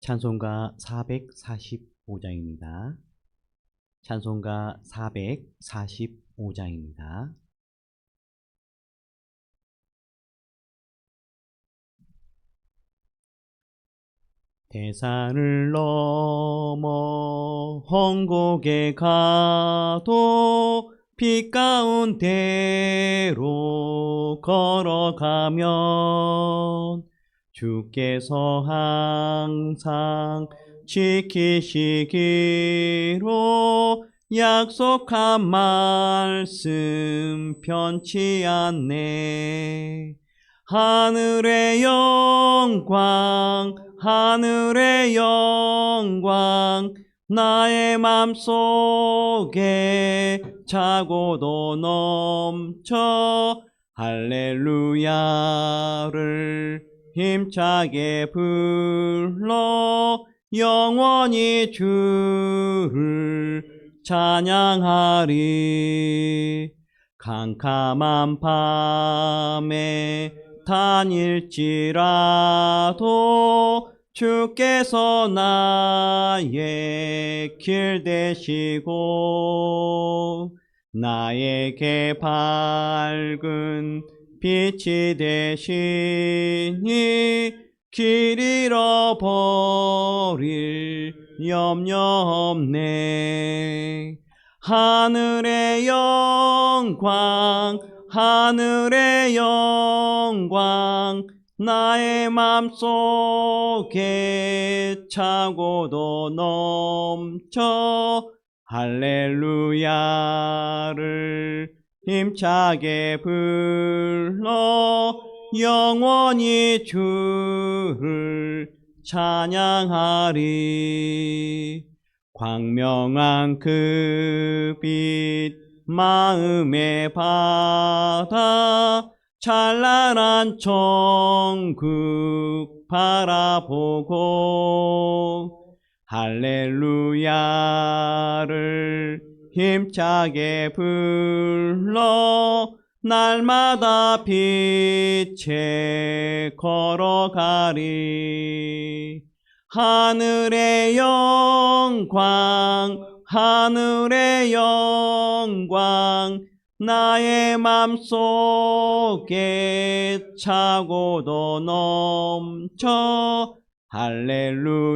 찬송가 445장입니다. 찬송가 445장입니다. 대산을 넘어 헝곡에 가도 빛 가운데로 걸어가면 주께서 항상 지키시기로 약속한 말씀 변치 않네. 하늘의 영광 하늘의 영광 나의 맘속에 차고도 넘쳐 할렐루야를 힘차게 불러 영원히 주를 찬양하리. 캄캄한 밤에 다닐지라도 주께서 나의 길 되시고 나에게 밝은 빛이 되시니 길 잃어버릴 염려 없네. 하늘의 영광 하늘의 영광 나의 맘속에 차고도 넘쳐 할렐루야를 힘차게 불러 영원히 주를 찬양하리. 광명한 그 빛 마음의 바다 찬란한 천국 바라보고 할렐루야를 힘차게 불러 날마다 빛에 걸어가리. 하늘의 영광 하늘의 영광 나의 맘속에 차고도 넘쳐 할렐루야를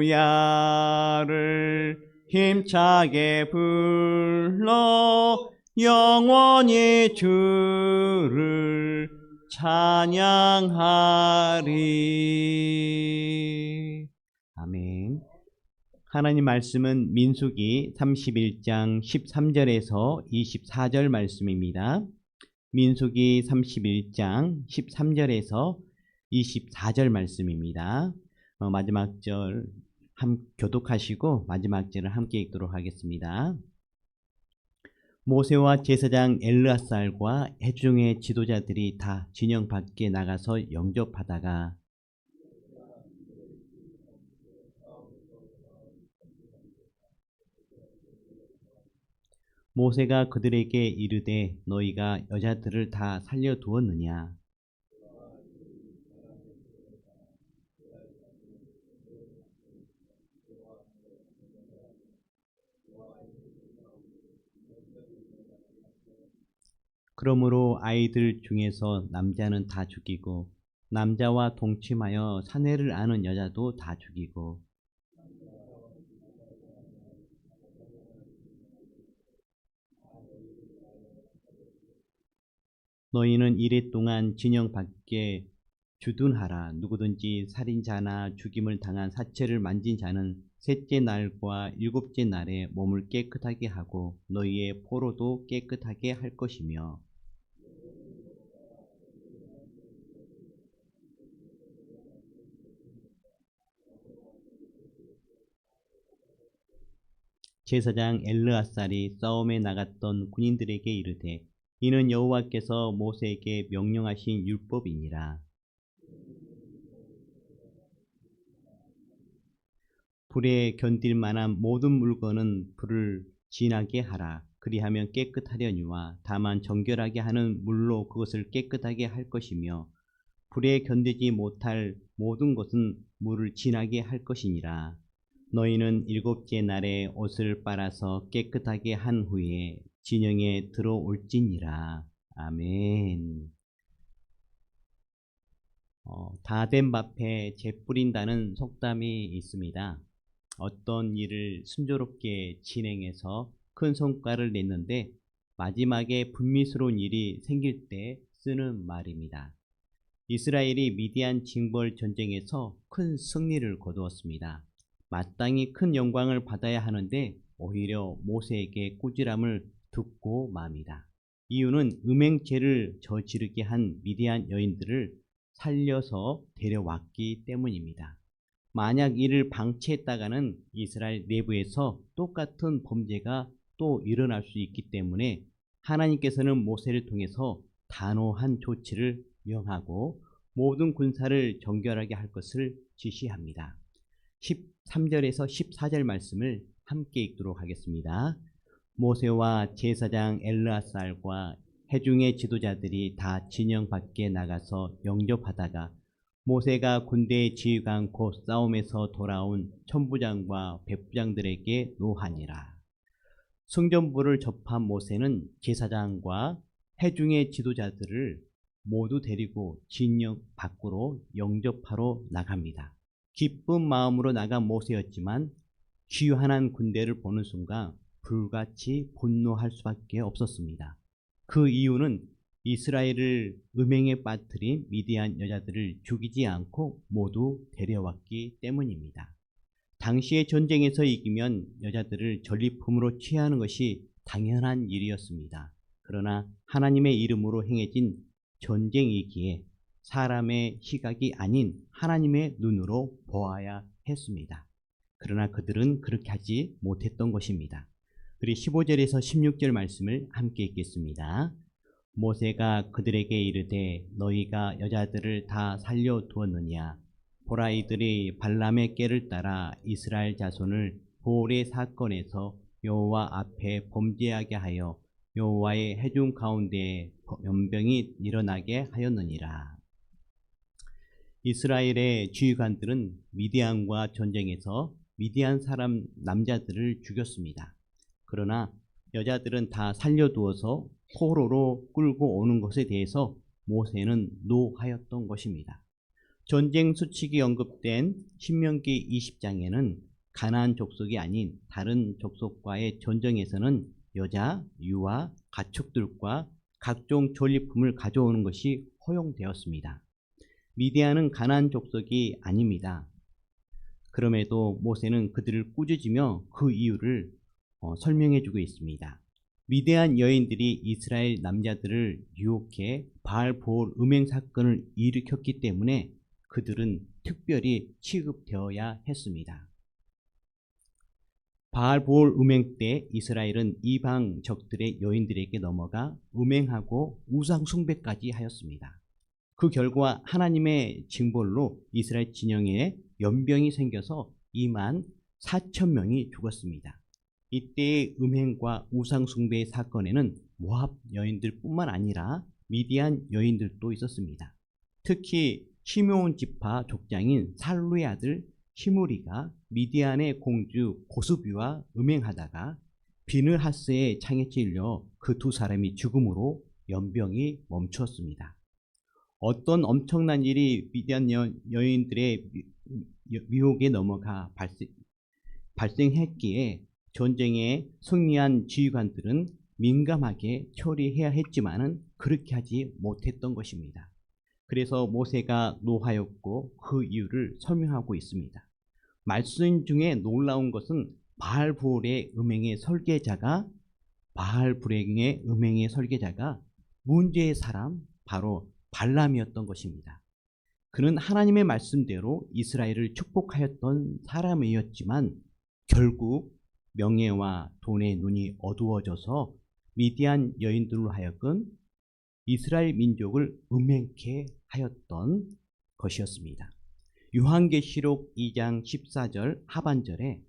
힘차게 불러 영원히 주를 찬양하리. 아멘. 하나님 말씀은 민수기 31장 13절에서 24절 말씀입니다. 민수기 31장 13절에서 24절 말씀입니다. 마지막 절 교독하시고 마지막 절을 함께 읽도록 하겠습니다. 모세와 제사장 엘르아살과 회중의 지도자들이 다 진영 밖에 나가서 영접하다가 모세가 그들에게 이르되 너희가 여자들을 다 살려두었느냐? 그러므로 아이들 중에서 남자는 다 죽이고 남자와 동침하여 사내를 아는 여자도 다 죽이고 너희는 이레 동안 진영 밖에 주둔하라. 누구든지 살인자나 죽임을 당한 사체를 만진 자는 셋째 날과 일곱째 날에 몸을 깨끗하게 하고 너희의 포로도 깨끗하게 할 것이며 제사장 엘르아살이 싸움에 나갔던 군인들에게 이르되 이는 여호와께서 모세에게 명령하신 율법이니라. 불에 견딜 만한 모든 물건은 불을 진하게 하라. 그리하면 깨끗하려니와 다만 정결하게 하는 물로 그것을 깨끗하게 할 것이며 불에 견디지 못할 모든 것은 물을 진하게 할 것이니라. 너희는 일곱째 날에 옷을 빨아서 깨끗하게 한 후에 진영에 들어올지니라. 아멘. 다 된 밭에 재 뿌린다는 속담이 있습니다. 어떤 일을 순조롭게 진행해서 큰 성과를 냈는데 마지막에 불미스러운 일이 생길 때 쓰는 말입니다. 이스라엘이 미디안 징벌 전쟁에서 큰 승리를 거두었습니다. 마땅히 큰 영광을 받아야 하는데 오히려 모세에게 꾸지람을 듣고 맙니다. 이유는 음행죄를 저지르게 한 미디안 여인들을 살려서 데려왔기 때문입니다. 만약 이를 방치했다가는 이스라엘 내부에서 똑같은 범죄가 또 일어날 수 있기 때문에 하나님께서는 모세를 통해서 단호한 조치를 명하고 모든 군사를 정결하게 할 것을 지시합니다. 13절에서 14절 말씀을 함께 읽도록 하겠습니다. 모세와 제사장 엘르아살과 회중의 지도자들이 다 진영 밖에 나가서 영접하다가 모세가 군대의 지휘관 곧 싸움에서 돌아온 천부장과 백부장들에게 노하니라. 성전부를 접한 모세는 제사장과 회중의 지도자들을 모두 데리고 진영 밖으로 영접하러 나갑니다. 기쁜 마음으로 나간 모세였지만 귀환한 군대를 보는 순간 불같이 분노할 수밖에 없었습니다. 그 이유는 이스라엘을 음행에 빠뜨린 미디안 여자들을 죽이지 않고 모두 데려왔기 때문입니다. 당시의 전쟁에서 이기면 여자들을 전리품으로 취하는 것이 당연한 일이었습니다. 그러나 하나님의 이름으로 행해진 전쟁이기에 사람의 시각이 아닌 하나님의 눈으로 보아야 했습니다. 그러나 그들은 그렇게 하지 못했던 것입니다. 그리고 15절에서 16절 말씀을 함께 읽겠습니다. 모세가 그들에게 이르되 너희가 여자들을 다 살려두었느냐? 보라, 이들이 발람의 꾀를 따라 이스라엘 자손을 보올의 사건에서 여호와 앞에 범죄하게 하여 여호와의 회중 가운데에 연병이 일어나게 하였느니라. 이스라엘의 지휘관들은 미디안과 전쟁에서 미디안 사람 남자들을 죽였습니다. 그러나 여자들은 다 살려두어서 포로로 끌고 오는 것에 대해서 모세는 노하였던 것입니다. 전쟁 수칙이 언급된 신명기 20장에는 가나안 족속이 아닌 다른 족속과의 전쟁에서는 여자, 유아, 가축들과 각종 전리품을 가져오는 것이 허용되었습니다. 미디안은 가나안 족속이 아닙니다. 그럼에도 모세는 그들을 꾸짖으며 그 이유를 설명해 주고 있습니다. 미디안 여인들이 이스라엘 남자들을 유혹해 바알보올 음행 사건을 일으켰기 때문에 그들은 특별히 취급되어야 했습니다. 바알보올 음행 때 이스라엘은 이방 적들의 여인들에게 넘어가 음행하고 우상 숭배까지 하였습니다. 그 결과 하나님의 징벌로 이스라엘 진영에 연병이 생겨서 2만 4천 명이 죽었습니다. 이때의 음행과 우상 숭배의 사건에는 모압 여인들뿐만 아니라 미디안 여인들도 있었습니다. 특히 시므온 지파 족장인 살루의 아들 히므리가 미디안의 공주 고스비와 음행하다가 비느하스의 창에 찔려 그 두 사람이 죽음으로 연병이 멈추었습니다. 어떤 엄청난 일이 미디안 여인들의 미혹에 넘어가 발생했기에 전쟁에 승리한 지휘관들은 민감하게 처리해야 했지만은 그렇게 하지 못했던 것입니다. 그래서 모세가 노하였고 그 이유를 설명하고 있습니다. 말씀 중에 놀라운 것은 바알불의 음행의 설계자가 문제의 사람 바로 발람이었던 것입니다. 그는 하나님의 말씀대로 이스라엘을 축복하였던 사람이었지만 결국 명예와 돈의 눈이 어두워져서 미디안 여인들로 하여금 이스라엘 민족을 음행케 하였던 것이었습니다. 요한계시록 2장 14절 하반절에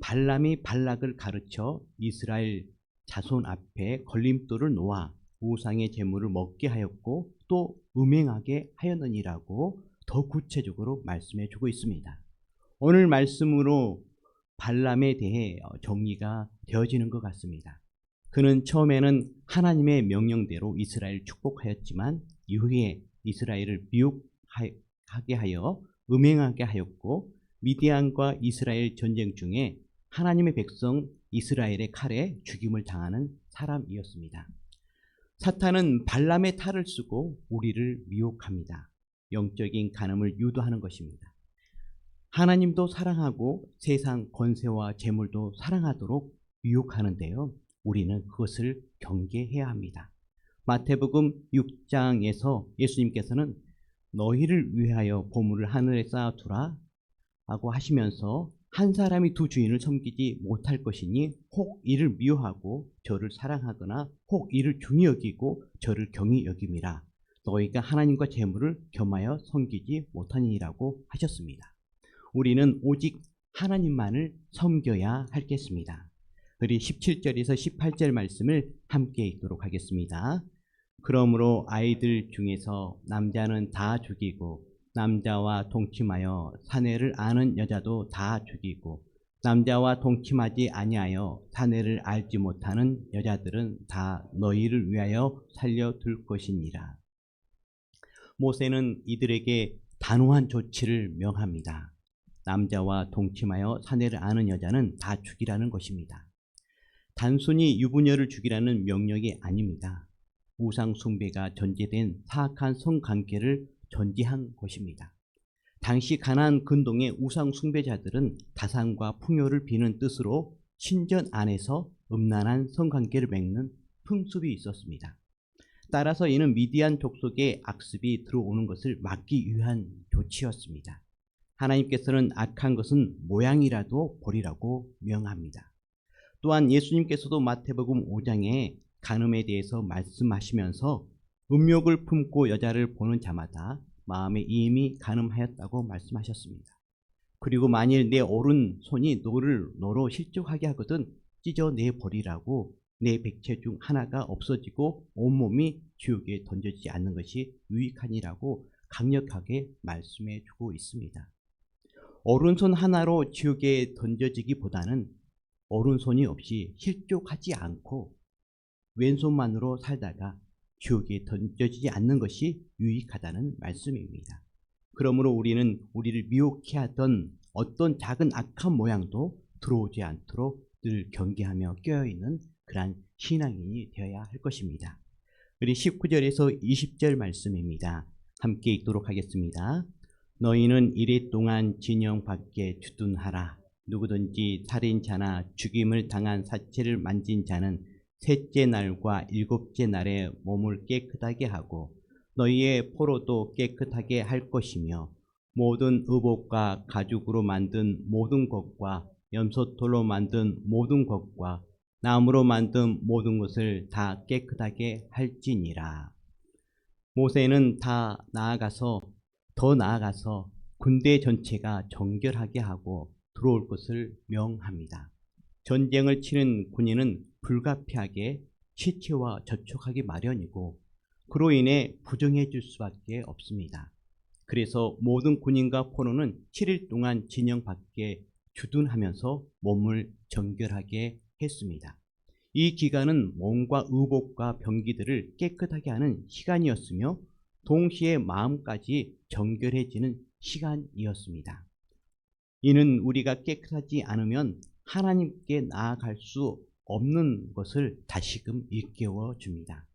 발람이 발락을 가르쳐 이스라엘 자손 앞에 걸림돌을 놓아 우상의 제물을 먹게 하였고 또 음행하게 하였느니라고 더 구체적으로 말씀해 주고 있습니다. 오늘 말씀으로 발람에 대해 정리가 되어지는 것 같습니다. 그는 처음에는 하나님의 명령대로 이스라엘을 축복하였지만 이후에 이스라엘을 미혹하게 하여 음행하게 하였고, 미디안과 이스라엘 전쟁 중에 하나님의 백성 이스라엘의 칼에 죽임을 당하는 사람이었습니다. 사탄은 발람의 탈을 쓰고 우리를 미혹합니다. 영적인 간음을 유도하는 것입니다. 하나님도 사랑하고 세상 권세와 재물도 사랑하도록 유혹하는데요, 우리는 그것을 경계해야 합니다. 마태복음 6장에서 예수님께서는 너희를 위하여 보물을 하늘에 쌓아두라 라고 하시면서 한 사람이 두 주인을 섬기지 못할 것이니 혹 이를 미워하고 저를 사랑하거나 혹 이를 중히 여기고 저를 경히 여김이라. 너희가 하나님과 재물을 겸하여 섬기지 못하니라고 하셨습니다. 우리는 오직 하나님만을 섬겨야 하겠습니다. 우리 17절에서 18절 말씀을 함께 읽도록 하겠습니다. 그러므로 아이들 중에서 남자는 다 죽이고 남자와 동침하여 사내를 아는 여자도 다 죽이고 남자와 동침하지 아니하여 사내를 알지 못하는 여자들은 다 너희를 위하여 살려둘 것이니라. 모세는 이들에게 단호한 조치를 명합니다. 남자와 동침하여 사내를 아는 여자는 다 죽이라는 것입니다. 단순히 유부녀를 죽이라는 명령이 아닙니다. 우상 숭배가 전제된 사악한 성관계를 전제한 것입니다. 당시 가나안 근동의 우상 숭배자들은 다산과 풍요를 비는 뜻으로 신전 안에서 음란한 성관계를 맺는 풍습이 있었습니다. 따라서 이는 미디안 족속의 악습이 들어오는 것을 막기 위한 조치였습니다. 하나님께서는 악한 것은 모양이라도 버리라고 명합니다. 또한 예수님께서도 마태복음 5장에 간음에 대해서 말씀하시면서 음욕을 품고 여자를 보는 자마다 마음에 이미 간음하였다고 말씀하셨습니다. 그리고 만일 내 오른손이 너로 실족하게 하거든 찢어내 버리라고, 내 백체 중 하나가 없어지고 온몸이 지옥에 던져지지 않는 것이 유익하니라고 강력하게 말씀해 주고 있습니다. 오른손 하나로 지옥에 던져지기보다는 오른손이 없이 실족하지 않고 왼손만으로 살다가 지옥에 던져지지 않는 것이 유익하다는 말씀입니다. 그러므로 우리는 우리를 미혹해 하던 어떤 작은 악한 모양도 들어오지 않도록 늘 경계하며 깨어있는 그러한 신앙인이 되어야 할 것입니다. 우리 19절에서 20절 말씀입니다. 함께 읽도록 하겠습니다. 너희는 이래 동안 진영 밖에 주둔하라. 누구든지 살인자나 죽임을 당한 사체를 만진 자는 셋째 날과 일곱째 날에 몸을 깨끗하게 하고 너희의 포로도 깨끗하게 할 것이며 모든 의복과 가죽으로 만든 모든 것과 염소털로 만든 모든 것과 나무로 만든 모든 것을 다 깨끗하게 할지니라. 모세는 더 나아가서 군대 전체가 정결하게 하고 들어올 것을 명합니다. 전쟁을 치는 군인은 불가피하게 시체와 접촉하기 마련이고 그로 인해 부정해질 수밖에 없습니다. 그래서 모든 군인과 포로는 7일 동안 진영 밖에 주둔하면서 몸을 정결하게 했습니다. 이 기간은 몸과 의복과 병기들을 깨끗하게 하는 시간이었으며 동시에 마음까지 정결해지는 시간이었습니다. 이는 우리가 깨끗하지 않으면 하나님께 나아갈 수 없는 것을 다시금 일깨워 줍니다.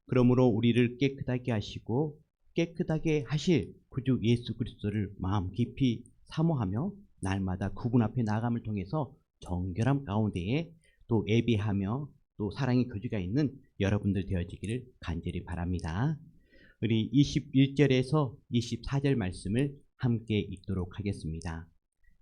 그러므로 우리를 깨끗하게 하시고 깨끗하게 하실 구주 예수 그리스도를 마음 깊이 사모하며 날마다 그분 앞에 나아감을 통해서 정결함 가운데에 또 예배하며 또 사랑의 교제가 있는 여러분들 되어지기를 간절히 바랍니다. 우리 21절에서 24절 말씀을 함께 읽도록 하겠습니다.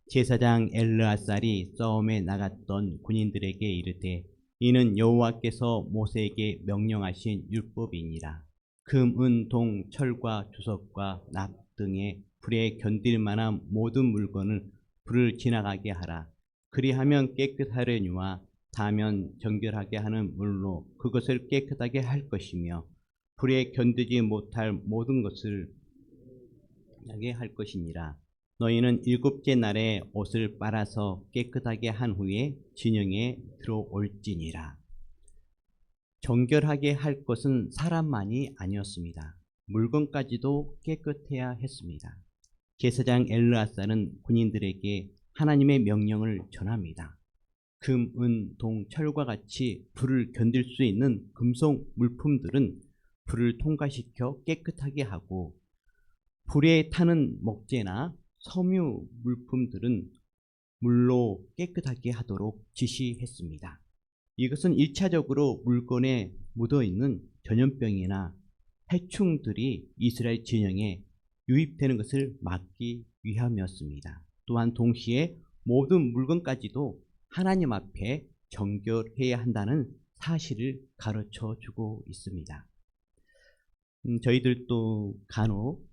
제사장 엘르아살이 싸움에 나갔던 군인들에게 이르되 이는 여호와께서 모세에게 명령하신 율법이니라. 금, 은, 동, 철과 주석과 납 등의 불에 견딜 만한 모든 물건을 불을 지나가게 하라. 그리하면 깨끗하려니와 다면 정결하게 하는 물로 그것을 깨끗하게 할 것이며 불에 견디지 못할 모든 것을 하게 할 것이니라. 너희는 일곱째 날에 옷을 빨아서 깨끗하게 한 후에 진영에 들어올지니라. 정결하게 할 것은 사람만이 아니었습니다. 물건까지도 깨끗해야 했습니다. 제사장 엘르아살은 군인들에게 하나님의 명령을 전합니다. 금, 은, 동, 철과 같이 불을 견딜 수 있는 금속 물품들은 불을 통과시켜 깨끗하게 하고, 불에 타는 목재나 섬유 물품들은 물로 깨끗하게 하도록 지시했습니다. 이것은 1차적으로 물건에 묻어있는 전염병이나 해충들이 이스라엘 진영에 유입되는 것을 막기 위함이었습니다. 또한 동시에 모든 물건까지도 하나님 앞에 정결해야 한다는 사실을 가르쳐 주고 있습니다. 저희들도 간혹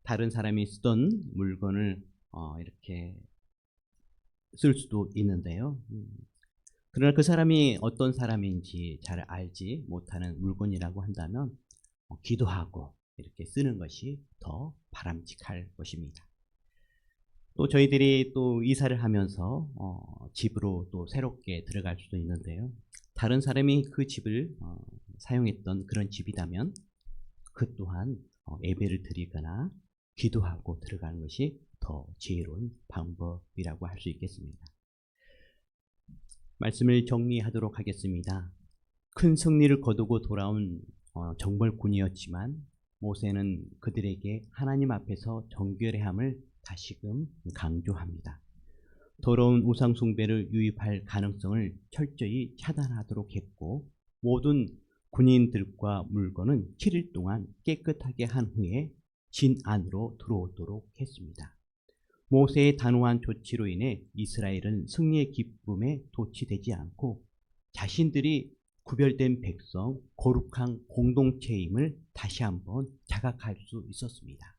다른 사람이 쓰던 물건을 이렇게 쓸 수도 있는데요. 그러나 그 사람이 어떤 사람인지 잘 알지 못하는 물건이라고 한다면 기도하고 이렇게 쓰는 것이 더 바람직할 것입니다. 또 저희들이 또 이사를 하면서 집으로 또 새롭게 들어갈 수도 있는데요. 다른 사람이 그 집을 사용했던 그런 집이라면 그 또한 예배를 드리거나 기도하고 들어가는 것이 더 지혜로운 방법이라고 할 수 있겠습니다. 말씀을 정리하도록 하겠습니다. 큰 승리를 거두고 돌아온 정벌군이었지만 모세는 그들에게 하나님 앞에서 정결함을 다시금 강조합니다. 더러운 우상 숭배를 유입할 가능성을 철저히 차단하도록 했고, 모든 군인들과 물건은 7일 동안 깨끗하게 한 후에 진 안으로 들어오도록 했습니다. 모세의 단호한 조치로 인해 이스라엘은 승리의 기쁨에 도취되지 않고 자신들이 구별된 백성, 거룩한 공동체임을 다시 한번 자각할 수 있었습니다.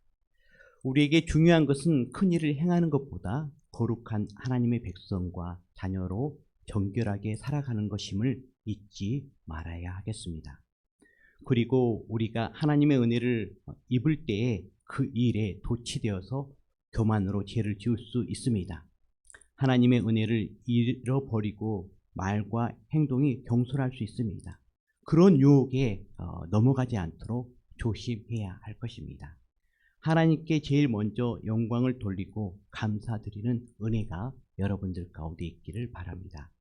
우리에게 중요한 것은 큰 일을 행하는 것보다 거룩한 하나님의 백성과 자녀로 정결하게 살아가는 것임을 잊지 말아야 하겠습니다. 그리고 우리가 하나님의 은혜를 입을 때에 그 일에 도취되어서 교만으로 죄를 지을 수 있습니다. 하나님의 은혜를 잃어버리고 말과 행동이 경솔할 수 있습니다. 그런 유혹에 넘어가지 않도록 조심해야 할 것입니다. 하나님께 제일 먼저 영광을 돌리고 감사드리는 은혜가 여러분들 가운데 있기를 바랍니다.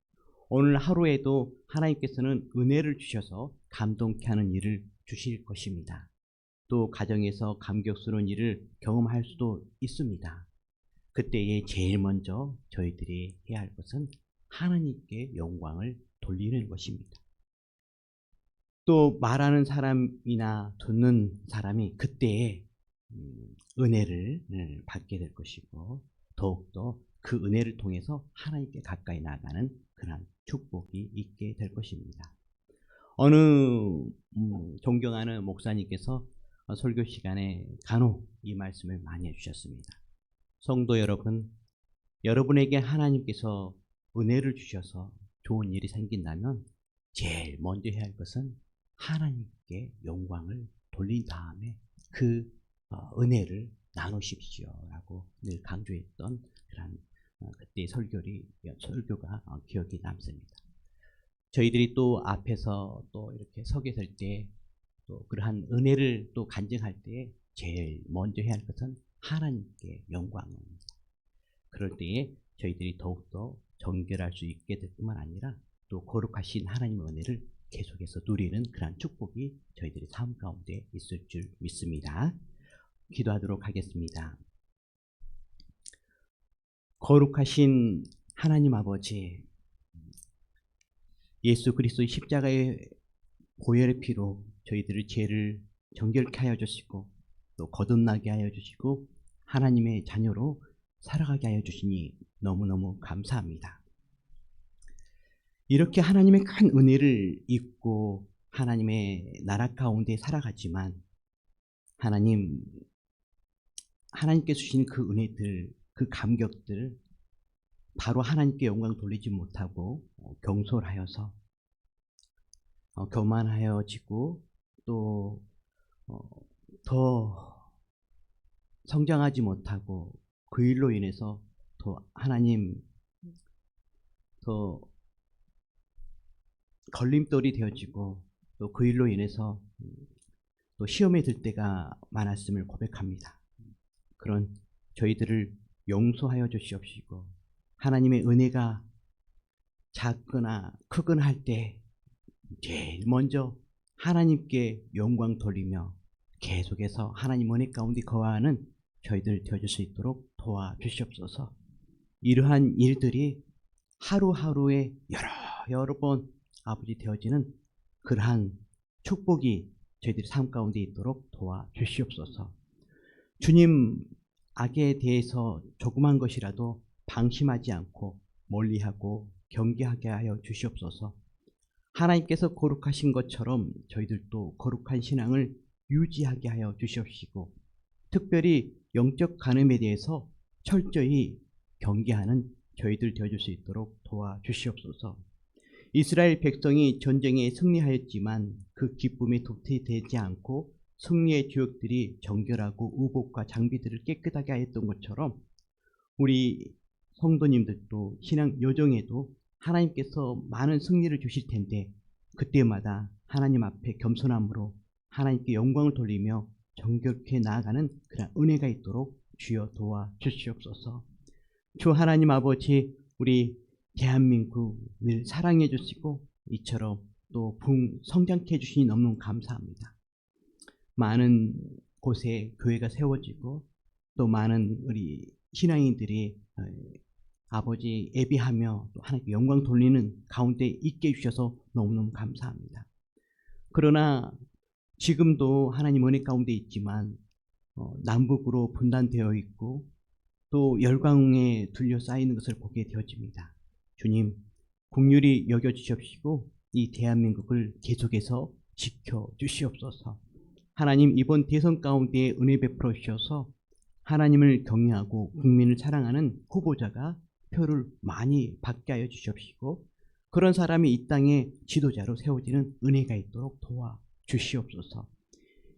오늘 하루에도 하나님께서는 은혜를 주셔서 감동케 하는 일을 주실 것입니다. 또 가정에서 감격스러운 일을 경험할 수도 있습니다. 그때에 제일 먼저 저희들이 해야 할 것은 하나님께 영광을 돌리는 것입니다. 또 말하는 사람이나 듣는 사람이 그때에 은혜를 받게 될 것이고, 더욱더 그 은혜를 통해서 하나님께 가까이 나가는 그런 축복이 있게 될 것입니다. 어느 존경하는 목사님께서 설교 시간에 간혹 이 말씀을 많이 해주셨습니다. 성도 여러분, 여러분에게 하나님께서 은혜를 주셔서 좋은 일이 생긴다면 제일 먼저 해야 할 것은 하나님께 영광을 돌린 다음에 그 은혜를 나누십시오라고 늘 강조했던 그런 그때의 설교가 기억이 남습니다. 저희들이 또 앞에서 또 이렇게 서게 될 때 또 그러한 은혜를 또 간증할 때 제일 먼저 해야 할 것은 하나님께 영광입니다. 그럴 때에 저희들이 더욱더 정결할 수 있게 될 뿐만 아니라 또 거룩하신 하나님의 은혜를 계속해서 누리는 그러한 축복이 저희들의 삶 가운데 있을 줄 믿습니다. 기도하도록 하겠습니다. 거룩하신 하나님 아버지, 예수 그리스도의 십자가의 보혈의 피로 저희들의 죄를 정결케 하여 주시고 또 거듭나게 하여 주시고 하나님의 자녀로 살아가게 하여 주시니 너무너무 감사합니다. 이렇게 하나님의 큰 은혜를 입고 하나님의 나라 가운데 살아가지만 하나님께 주신 그 은혜들, 그 감격들 바로 하나님께 영광 돌리지 못하고 경솔하여서 교만하여지고 또 더 성장하지 못하고 그 일로 인해서 또 하나님 더 걸림돌이 되어지고 또 그 일로 인해서 또 시험에 들 때가 많았음을 고백합니다. 그런 저희들을 용서하여 주시옵시고 하나님의 은혜가 작거나 크거나 할 때 제일 먼저 하나님께 영광 돌리며 계속해서 하나님 은혜 가운데 거하는 저희들 되어줄 수 있도록 도와주시옵소서. 이러한 일들이 하루하루에 여러 번 아버지 되어지는 그러한 축복이 저희들의 삶 가운데 있도록 도와주시옵소서. 주님, 악에 대해서 조그만 것이라도 방심하지 않고 멀리하고 경계하게 하여 주시옵소서. 하나님께서 거룩하신 것처럼 저희들도 거룩한 신앙을 유지하게 하여 주시옵시고 특별히 영적 간음에 대해서 철저히 경계하는 저희들 되어줄 수 있도록 도와주시옵소서. 이스라엘 백성이 전쟁에 승리하였지만 그 기쁨에 도태되지 않고 승리의 주역들이 정결하고 의복과 장비들을 깨끗하게 하였던 것처럼 우리 성도님들도 신앙 여정에도 하나님께서 많은 승리를 주실 텐데 그때마다 하나님 앞에 겸손함으로 하나님께 영광을 돌리며 정결케 나아가는 그런 은혜가 있도록 주여 도와주시옵소서. 주 하나님 아버지, 우리 대한민국을 사랑해 주시고 이처럼 또 성장케 해주시니 너무 감사합니다. 많은 곳에 교회가 세워지고 또 많은 우리 신앙인들이 아버지 예배하며 또 하나님께 영광 돌리는 가운데 있게 해주셔서 너무너무 감사합니다. 그러나 지금도 하나님 은혜 가운데 있지만 남북으로 분단되어 있고 또 열강에 둘러싸이는 것을 보게 되어집니다. 주님, 긍휼히 여겨주시옵시고 이 대한민국을 계속해서 지켜주시옵소서. 하나님, 이번 대선 가운데 은혜 베풀어 주셔서 하나님을 경외하고 국민을 사랑하는 후보자가 표를 많이 받게 하여 주시옵시고 그런 사람이 이 땅의 지도자로 세워지는 은혜가 있도록 도와주시옵소서.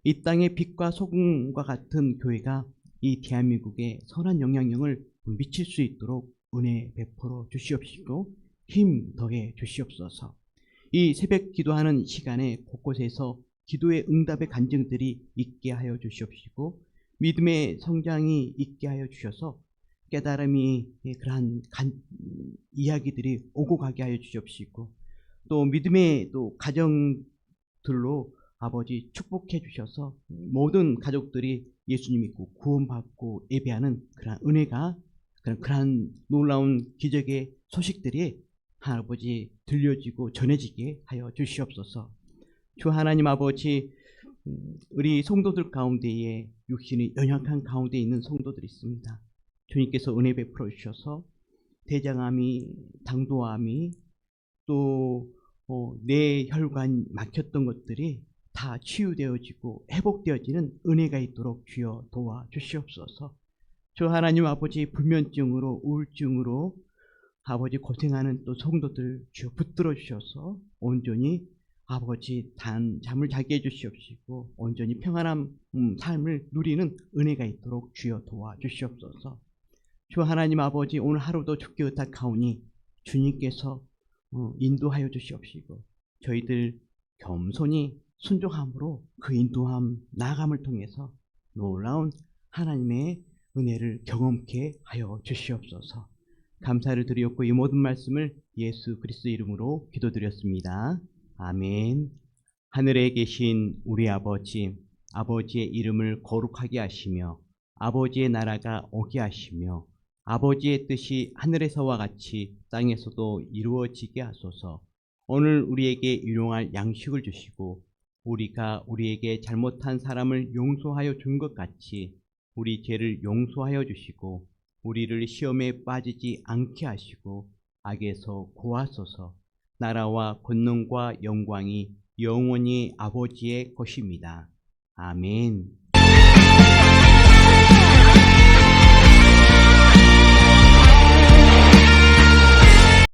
이 땅의 빛과 소금과 같은 교회가 이 대한민국에 선한 영향력을 미칠 수 있도록 은혜 베풀어 주시옵시고 힘 더해 주시옵소서. 이 새벽 기도하는 시간에 곳곳에서 기도의 응답의 간증들이 있게 하여 주시옵시고 믿음의 성장이 있게 하여 주셔서 깨달음이 그러한 이야기들이 오고 가게 하여 주시옵시고 또 믿음의 또 가정들로 아버지 축복해 주셔서 모든 가족들이 예수님 믿고 구원받고 예배하는 그런 은혜가 그런 놀라운 기적의 소식들이 아버지 들려지고 전해지게 하여 주시옵소서. 주 하나님 아버지, 우리 성도들 가운데에 육신이 연약한 가운데 있는 성도들이 있습니다. 주님께서 은혜 베풀어 주셔서 대장암이, 당도암이 또 뇌혈관 막혔던 것들이 다 치유되어지고 회복되어지는 은혜가 있도록 주여 도와주시옵소서. 주 하나님 아버지, 불면증으로 우울증으로 아버지 고생하는 또 성도들 주여 붙들어 주셔서 온전히 아버지 잠을 자게 해주시옵시고 온전히 평안한 삶을 누리는 은혜가 있도록 주여 도와주시옵소서. 주 하나님 아버지, 오늘 하루도 주께 의탁하오니 주님께서 인도하여 주시옵시고 저희들 겸손히 순종함으로 그 인도함 나아감을 통해서 놀라운 하나님의 은혜를 경험케 하여 주시옵소서. 감사를 드리옵고 이 모든 말씀을 예수 그리스도 이름으로 기도드렸습니다. 아멘. 하늘에 계신 우리 아버지, 아버지의 이름을 거룩하게 하시며 아버지의 나라가 오게 하시며 아버지의 뜻이 하늘에서와 같이 땅에서도 이루어지게 하소서. 오늘 우리에게 일용할 양식을 주시고 우리가 우리에게 잘못한 사람을 용서하여 준 것 같이 우리 죄를 용서하여 주시고 우리를 시험에 빠지지 않게 하시고 악에서 구하소서. 나라와 권능과 영광이 영원히 아버지의 것입니다. 아멘.